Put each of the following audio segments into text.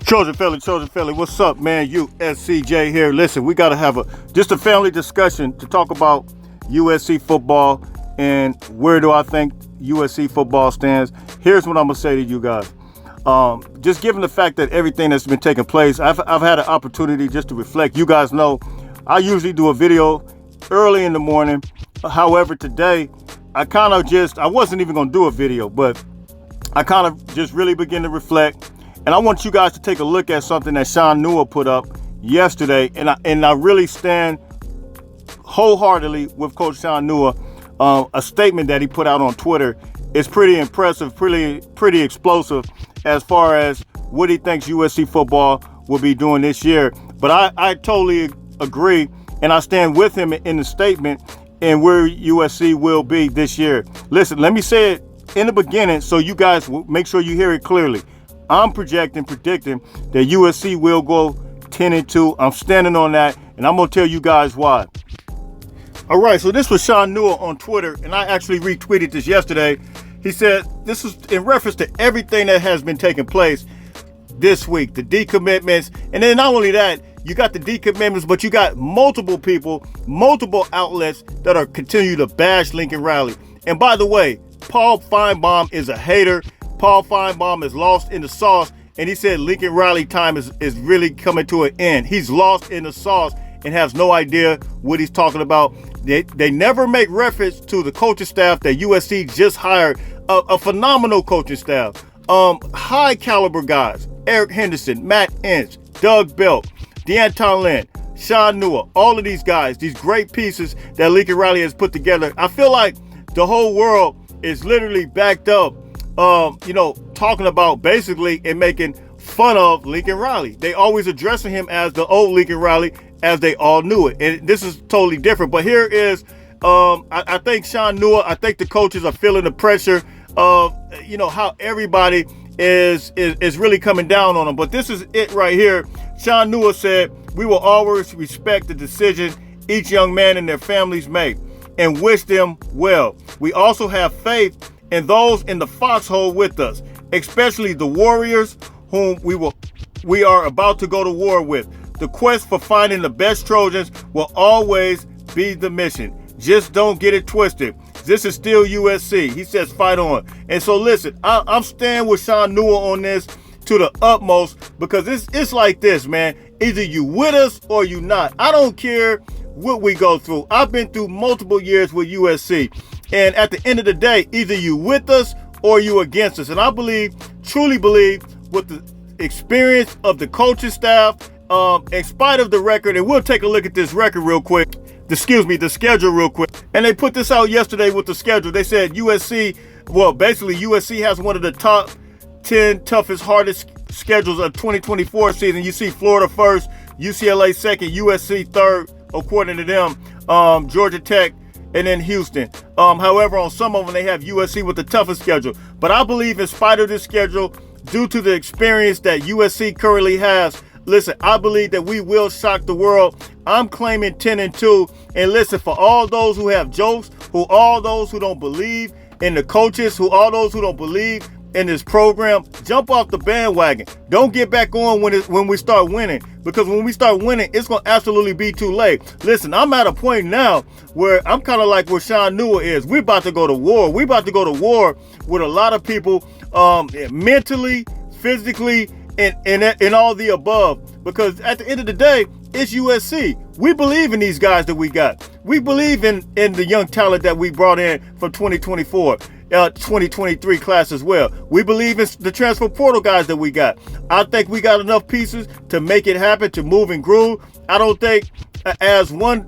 Trojan Philly, what's up, man? USCJ here. Listen, we got to have just a family discussion to talk about USC football and where do I think USC football stands. Here's what I'm going to say to you guys. Just given the fact that everything that's been taking place, I've had an opportunity just to reflect. You guys know I usually do a video early in the morning. However, today, I wasn't even going to do a video, but I kind of just really begin to reflect. And I want you guys to take a look at something that Shaun Nua put up yesterday. And I really stand wholeheartedly with Coach Shaun Nua. A statement that he put out on Twitter is pretty impressive, pretty explosive as far as what he thinks USC football will be doing this year. But I totally agree, and I stand with him in the statement and where USC will be this year. Listen, let me say it in the beginning so you guys will make sure you hear it clearly. I'm predicting that USC will go 10-2. I'm standing on that, and I'm going to tell you guys why. All right, so this was Shaun Nua on Twitter, and I actually retweeted this yesterday. He said this is in reference to everything that has been taking place this week, the decommitments, and then not only that, you got the decommitments, but you got multiple people, multiple outlets that are continuing to bash Lincoln Riley. And by the way, Paul Finebaum is a hater. Paul Finebaum is lost in the sauce, and he said Lincoln Riley time is really coming to an end. He's lost in the sauce and has no idea what he's talking about. They never make reference to the coaching staff that USC just hired, a phenomenal coaching staff, high caliber guys, Eric Henderson, Matt Inch, Doug Belt, D'Anton Lynn, Shaun Nua, all of these guys, these great pieces that Lincoln Riley has put together. I feel like the whole world is literally backed up, talking about basically and making fun of Lincoln Riley. They always addressing him as the old Lincoln Riley, as they all knew it. And this is totally different. But here is, I think Shaun Nua, I think the coaches are feeling the pressure of, how everybody is really coming down on them. But this is it right here. Shaun Nua said, "We will always respect the decision each young man and their families make and wish them well. We also have faith in those in the foxhole with us, especially the warriors whom we are about to go to war with. The quest for finding the best Trojans will always be the mission. Just don't get it twisted. This is still USC." He says, "Fight on." And so listen, I'm staying with Shaun Nua on this to the utmost, because it's like this, man. Either you with us or you not. I don't care what we go through. I've been through multiple years with USC. And at the end of the day, either you with us or you against us. And I truly believe, with the experience of the coaching staff, in spite of the record, and we'll take a look at this record real quick. The schedule real quick. And they put this out yesterday with the schedule. They said USC has one of the top 10 toughest, hardest schedules of 2024 season. You see Florida first, UCLA second, USC third, according to them, Georgia Tech, and then Houston. However, on some of them, they have USC with the toughest schedule. But I believe in spite of this schedule, due to the experience that USC currently has, listen, I believe that we will shock the world. I'm claiming 10-2. And listen, for all those who have jokes, all those who don't believe in the coaches, all those who don't believe in this program, jump off the bandwagon. Don't get back on when we start winning, because when we start winning, it's going to absolutely be too late. Listen, I'm at a point now where I'm kind of like where Shaun Nua is. We're about to go to war. We're about to go to war with a lot of people, mentally, physically, and all the above, because at the end of the day, it's USC. We believe in these guys that we got. We believe in the young talent that we brought in from 2024. 2023 class as well. We believe in the transfer portal guys that we got. I think we got enough pieces to make it happen, to move and groove. I don't think, as one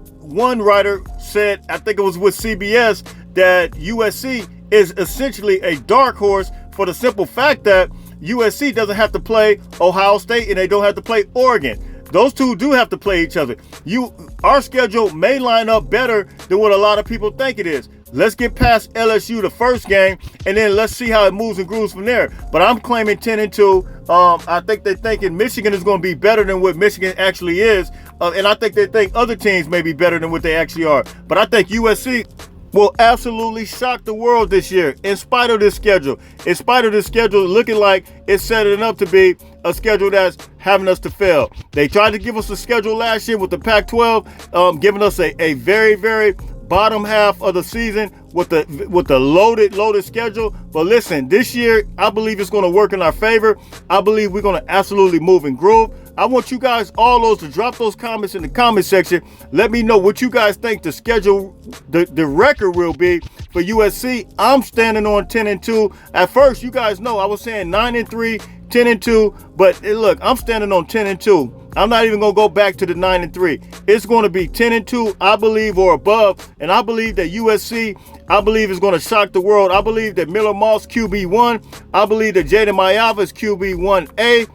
writer said, I think it was with CBS, that USC is essentially a dark horse for the simple fact that USC doesn't have to play Ohio State and they don't have to play Oregon. Those two do have to play each other. Our schedule may line up better than what a lot of people think it is. Let's get past LSU the first game, and then let's see how it moves and grooves from there. But I'm claiming 10-2. I think they're thinking Michigan is going to be better than what Michigan actually is. And I think they think other teams may be better than what they actually are. But I think USC will absolutely shock the world this year, in spite of this schedule. In spite of this schedule looking like it's setting up to be a schedule that's having us to fail. They tried to give us a schedule last year with the Pac-12, giving us a very, very bottom half of the season with the loaded schedule. But listen, this year, I believe it's going to work in our favor. I believe we're going to absolutely move and groove. I want you guys, all those, to drop those comments in the comment section. Let me know what you guys think the schedule, the record will be for USC. I'm standing on 10-2. At first, you guys know I was saying 9-3, 10-2, but look, I'm standing on 10-2. I'm not even going to go back to the 9-3. It's going to be 10-2, I believe, or above. And I believe that USC, I believe, is going to shock the world. I believe that Miller Moss QB1. I believe that Jayden Maiava is QB1A.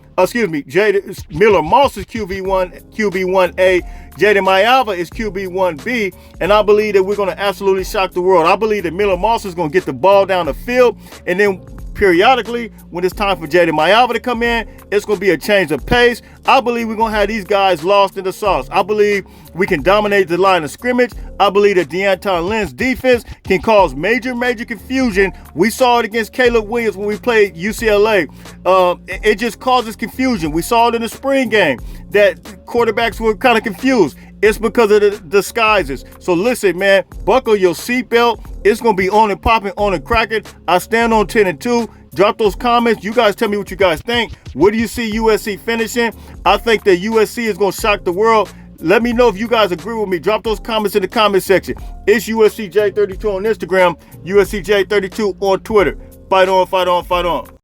Miller Moss is QB1A. Jayden Maiava is QB1B. And I believe that we're going to absolutely shock the world. I believe that Miller Moss is going to get the ball down the field. And then periodically, when it's time for Jayden Maiava to come in, it's going to be a change of pace. I believe we're going to have these guys lost in the sauce. I believe we can dominate the line of scrimmage. I believe that D'Anton Lynn's defense can cause major confusion. We saw it against Caleb Williams when we played UCLA. It just causes confusion. We saw it in the spring game that quarterbacks were kind of confused. It's because of the disguises. So listen, man, buckle your seatbelt. It's going to be on and popping, on and cracking. I stand on 10-2. Drop those comments. You guys tell me what you guys think. Where do you see USC finishing? I think that USC is going to shock the world. Let me know if you guys agree with me. Drop those comments in the comment section. It's USCJ32 on Instagram, USCJ32 on Twitter. Fight on, fight on, fight on.